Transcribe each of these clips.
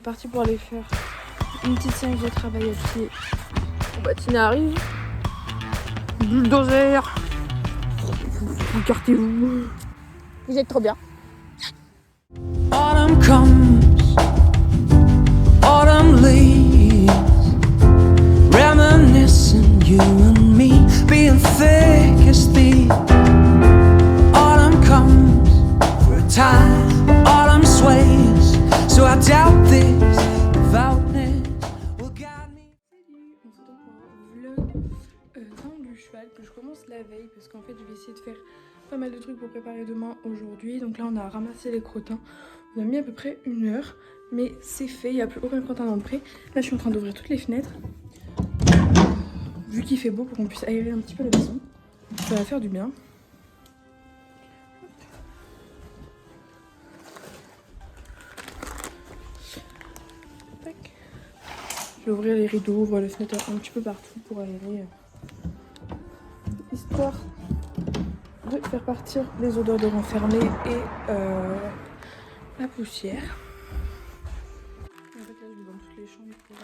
parti pour aller faire une petite séance de travail à pied. Bon bah Tina arrive. Bulldozer. Écartez-vous. Vous êtes trop bien. Autumn comes, autumn leaves, reminiscing you and me, being thick as thieves. Autumn comes for a time, autumn sways, so I doubt this devoutness will guide me. Salut, on se retrouve pour un vlog temps du cheval que je commence la veille parce qu'en fait je vais essayer de faire pas mal de trucs pour préparer demain aujourd'hui. Donc là on a ramassé les crottins, on a mis à peu près 1 heure mais c'est fait, il n'y a plus aucun crottin dans le pré. Là je suis en train d'ouvrir toutes les fenêtres vu qu'il fait beau pour qu'on puisse aérer un petit peu la maison. Ça va faire du bien. Tac. Je vais ouvrir les rideaux, ouvrir les fenêtres un petit peu partout pour aérer, histoire de faire partir les odeurs de renfermé et la poussière. En fait là je vais dans toutes les chambres pour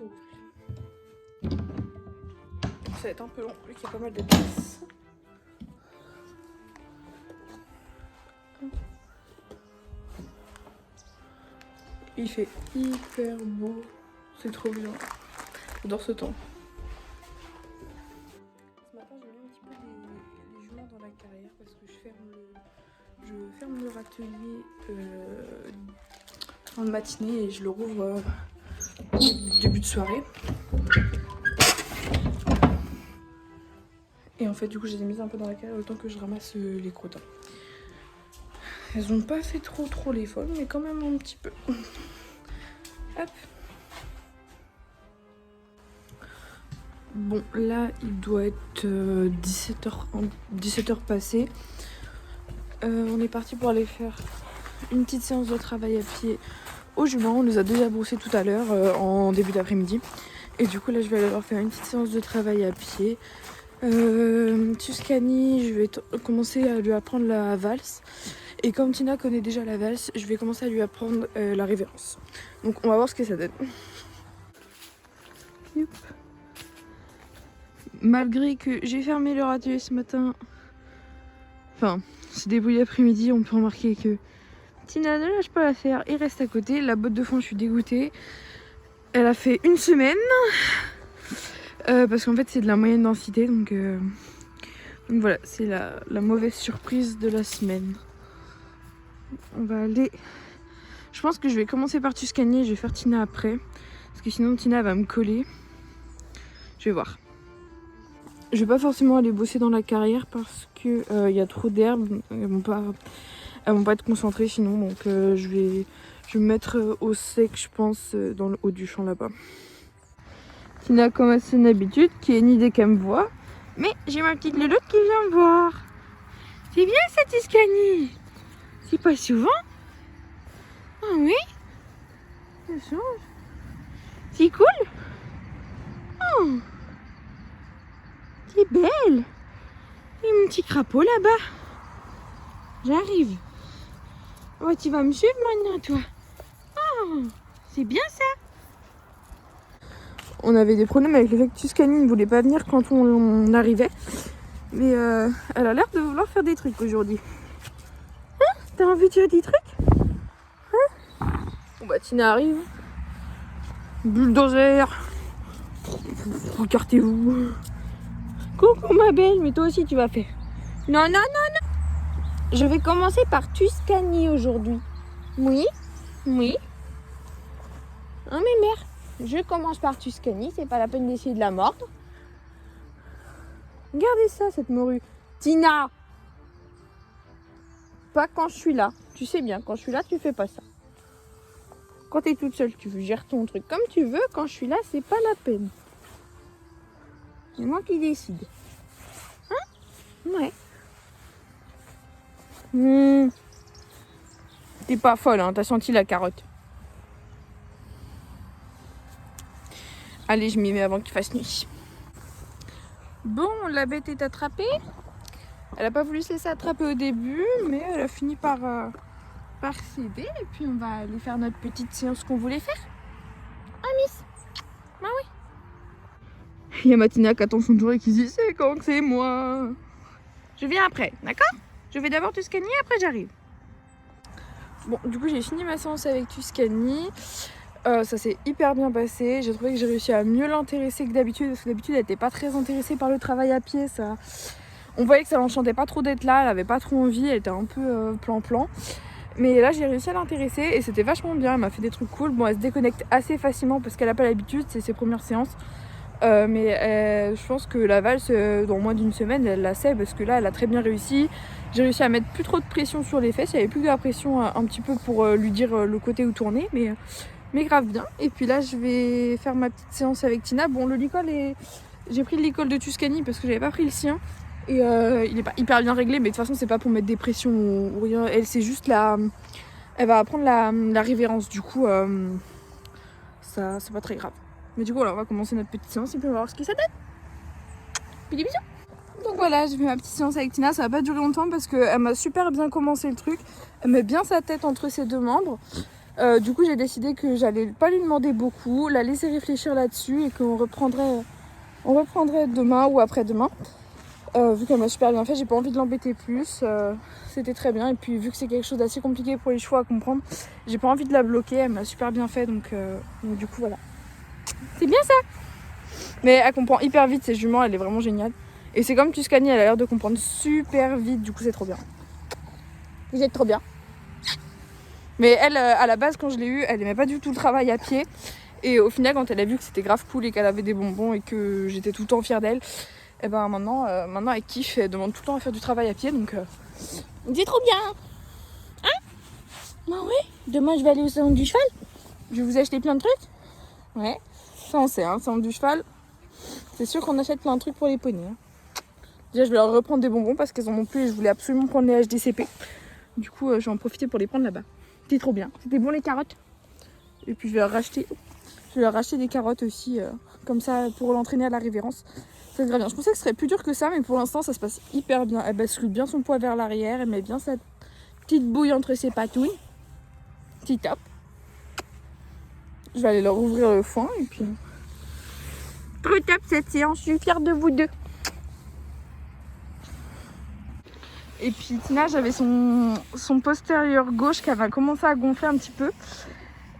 ouvrir. Ça va être un peu long vu qu'il y a pas mal de place. Il fait hyper beau, c'est trop bien. J'adore ce temps. Ce matin j'ai mis un petit peu des juments dans la carrière parce que je ferme le râtelier en matinée et je le rouvre au début de soirée. Et en fait du coup je les ai mises un peu dans la carrière le temps que je ramasse les crottins. Elles ont pas fait trop les folles mais quand même un petit peu. Hop. Bon là il doit être 17h passé. On est parti pour aller faire une petite séance de travail à pied au jument. On les a déjà brossés tout à l'heure en début d'après-midi. Et du coup là je vais aller leur faire une petite séance de travail à pied. Tuscany, je vais commencer à lui apprendre la valse. Et comme Tina connaît déjà la valse, je vais commencer à lui apprendre la révérence. Donc on va voir ce que ça donne. Youp. Malgré que j'ai fermé le râtelier ce matin, enfin ce début d'après-midi, on peut remarquer que Tina ne lâche pas l'affaire et reste à côté. La botte de foin, je suis dégoûtée. Elle a fait 1 semaine. Parce qu'en fait c'est de la moyenne densité. Donc voilà, c'est la mauvaise surprise de la semaine. On va aller... Je pense que je vais commencer par Tuscany et je vais faire Tina après. Parce que sinon Tina va me coller. Je vais voir. Je vais pas forcément aller bosser dans la carrière parce que y a trop d'herbes. Elles vont pas être concentrées sinon. Donc je vais me mettre au sec je pense dans le haut du champ là-bas. Tina comme à son habitude qui est une idée qu'elle me voit. Mais j'ai ma petite Lolotte qui vient me voir. C'est bien ça Tuscany. C'est pas souvent. Ah oui. Ça change. C'est cool. Oh. C'est belle. Et mon petit crapaud là-bas. J'arrive. Oh, tu vas me suivre maintenant toi. Oh, c'est bien ça. On avait des problèmes avec le fait que Tuscany ne voulait pas venir quand on arrivait. Mais elle a l'air de vouloir faire des trucs aujourd'hui. Hein? T'as envie de faire des trucs? Hein? Bon bah Tina arrive. Bulldozer. Écartez-vous. Coucou ma belle, mais toi aussi tu vas faire. Non. Je vais commencer par Tuscany aujourd'hui. Oui. Hein mes mères? Je commence par Tuscany, c'est pas la peine d'essayer de la mordre. Regardez ça, cette morue. Tina! Pas quand je suis là. Tu sais bien, quand je suis là, tu fais pas ça. Quand t'es toute seule, tu gères ton truc comme tu veux. Quand je suis là, c'est pas la peine. C'est moi qui décide. Hein? Ouais. T'es pas folle, hein? T'as senti la carotte. Allez, je m'y mets avant qu'il fasse nuit. Bon, la bête est attrapée. Elle a pas voulu se laisser attraper au début, mais elle a fini par par céder et puis on va aller faire notre petite séance qu'on voulait faire. Ah Miss. Ah oui. Il y a Matina qui attend son tour et qui dit c'est quand que c'est moi. Je viens après, d'accord? Je vais d'abord Tuscany, après j'arrive. Bon, du coup j'ai fini ma séance avec Tuscany. Ça s'est hyper bien passé. J'ai trouvé que j'ai réussi à mieux l'intéresser que d'habitude, parce que d'habitude elle n'était pas très intéressée par le travail à pied. Ça... On voyait que ça l'enchantait pas trop d'être là, elle avait pas trop envie, elle était un peu plan-plan. Mais là j'ai réussi à l'intéresser et c'était vachement bien, elle m'a fait des trucs cool. Bon, elle se déconnecte assez facilement parce qu'elle n'a pas l'habitude, c'est ses premières séances. Mais je pense que la valse, dans moins d'une semaine, elle la sait parce que là elle a très bien réussi. J'ai réussi à mettre plus trop de pression sur les fesses, il n'y avait plus que de la pression un petit peu pour lui dire le côté où tourner, mais grave bien. Et puis là je vais faire ma petite séance avec Tina. Bon, le licol est... J'ai pris le licol de Tuscany parce que j'avais pas pris le sien. Et il est pas hyper bien réglé, mais de toute façon c'est pas pour mettre des pressions ou rien. Elle c'est juste la... Elle va apprendre la révérence, du coup ça c'est pas très grave. Mais du coup alors, on va commencer notre petite séance et puis on va voir ce que ça donne. Puis des bisous. Donc voilà, j'ai fait ma petite séance avec Tina, ça va pas durer longtemps parce qu'elle m'a super bien commencé le truc. Elle met bien sa tête entre ses deux membres. Du coup j'ai décidé que j'allais pas lui demander beaucoup, la laisser réfléchir là-dessus et qu'on reprendrait demain ou après-demain. Vu qu'elle m'a super bien fait, j'ai pas envie de l'embêter plus. C'était très bien. Et puis vu que c'est quelque chose d'assez compliqué pour les chevaux à comprendre, j'ai pas envie de la bloquer. Elle m'a super bien fait, donc du coup voilà. C'est bien ça. Mais elle comprend hyper vite, ses juments, elle est vraiment géniale. Et c'est comme Tuscany, elle a l'air de comprendre super vite, du coup c'est trop bien. Vous êtes trop bien. Mais elle, à la base quand je l'ai eue, elle aimait pas du tout le travail à pied. Et au final quand elle a vu que c'était grave cool et qu'elle avait des bonbons et que j'étais tout le temps fière d'elle, et ben maintenant elle kiffe, elle demande tout le temps à faire du travail à pied, donc c'est trop bien. Hein? Bah ouais, demain je vais aller au salon du cheval. Je vais vous acheter plein de trucs. Ouais, ça on sait, hein, salon du cheval. C'est sûr qu'on achète plein de trucs pour les poneys. Hein. Déjà je vais leur reprendre des bonbons parce qu'elles en ont plus et je voulais absolument prendre les HDCP. Du coup je vais en profiter pour les prendre là-bas. C'était trop bien, c'était bon les carottes. Et puis je vais leur racheter des carottes aussi, comme ça pour l'entraîner à la révérence. C'est très bien. Je pensais que ce serait plus dur que ça, mais pour l'instant ça se passe hyper bien. Elle bascule bien son poids vers l'arrière, elle met bien sa petite bouille entre ses patouilles. Petit top. Je vais aller leur ouvrir le foin et puis... Trop top cette séance, je suis fière de vous deux. Et puis Tina, j'avais son postérieur gauche qui avait commencé à gonfler un petit peu.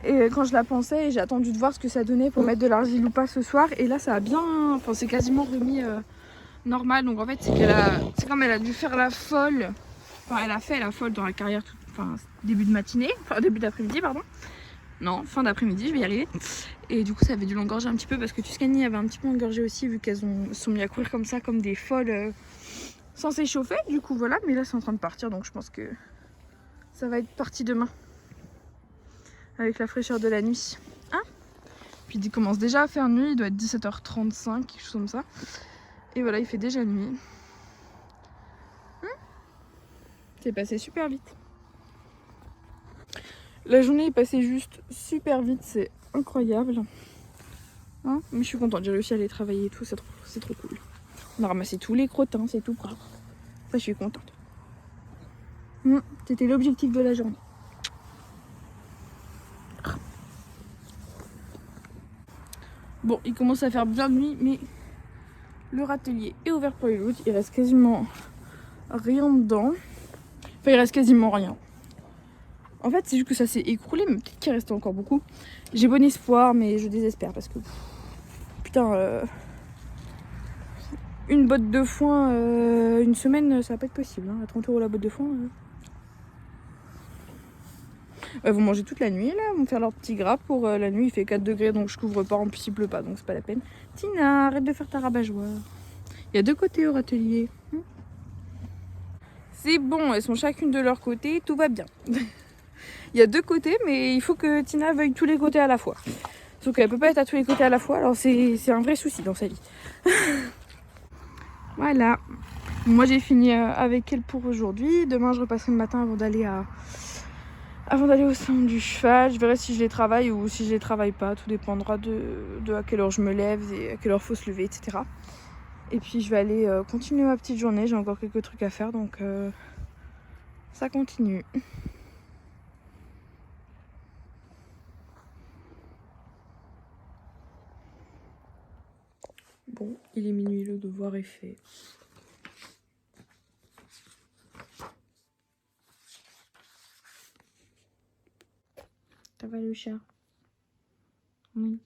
Et quand je la pensais, j'ai attendu de voir ce que ça donnait pour mettre de l'argile ou pas ce soir. Et là, ça a bien... Enfin, c'est quasiment remis normal. Donc en fait, c'est comme elle a dû faire la folle. Enfin, elle a fait la folle dans la carrière, enfin, début de matinée. Enfin, début d'après-midi, pardon. Non, fin d'après-midi, je vais y arriver. Et du coup, ça avait dû l'engorger un petit peu parce que Tuscany avait un petit peu engorgé aussi, vu qu'elles sont mis à courir comme ça, comme des folles, sans s'échauffer. Du coup, voilà. Mais là, c'est en train de partir. Donc je pense que ça va être parti demain. Avec la fraîcheur de la nuit. Hein? Puis il commence déjà à faire nuit, il doit être 17h35, quelque chose comme ça. Et voilà, il fait déjà nuit. C'est passé super vite. La journée est passée juste super vite, c'est incroyable. Hein? Mais je suis contente, j'ai réussi à aller travailler et tout, c'est trop cool. On a ramassé tous les crottins, c'est tout propre. Ça, je suis contente. C'était l'objectif de la journée. Bon, il commence à faire bien nuit, mais le râtelier est ouvert pour les loutres. Il reste quasiment rien dedans. Enfin, il reste quasiment rien. En fait, c'est juste que ça s'est écroulé, mais peut-être qu'il reste encore beaucoup. J'ai bon espoir, mais je désespère parce que... Putain, une botte de foin, une semaine, ça va pas être possible. Hein. À 30 € la botte de foin. Elles vont manger toute la nuit là, elles vont faire leur petit gras pour la nuit. Il fait 4 degrés donc je couvre pas, en plus il pleut pas donc c'est pas la peine. Tina, arrête de faire ta rabat-joie. Il y a 2 côtés au râtelier. C'est bon, elles sont chacune de leur côté, tout va bien. Il y a 2 côtés mais il faut que Tina veuille tous les côtés à la fois. Sauf qu'elle peut pas être à tous les côtés à la fois, alors c'est un vrai souci dans sa vie. Voilà. Moi j'ai fini avec elle pour aujourd'hui. Demain je repasserai le matin avant d'aller au salon du cheval. Je verrai si je les travaille ou si je les travaille pas. Tout dépendra de à quelle heure je me lève et à quelle heure faut se lever, etc. Et puis je vais aller continuer ma petite journée. J'ai encore quelques trucs à faire donc ça continue. Bon, il est minuit, le devoir est fait. Ça va le chat? Oui.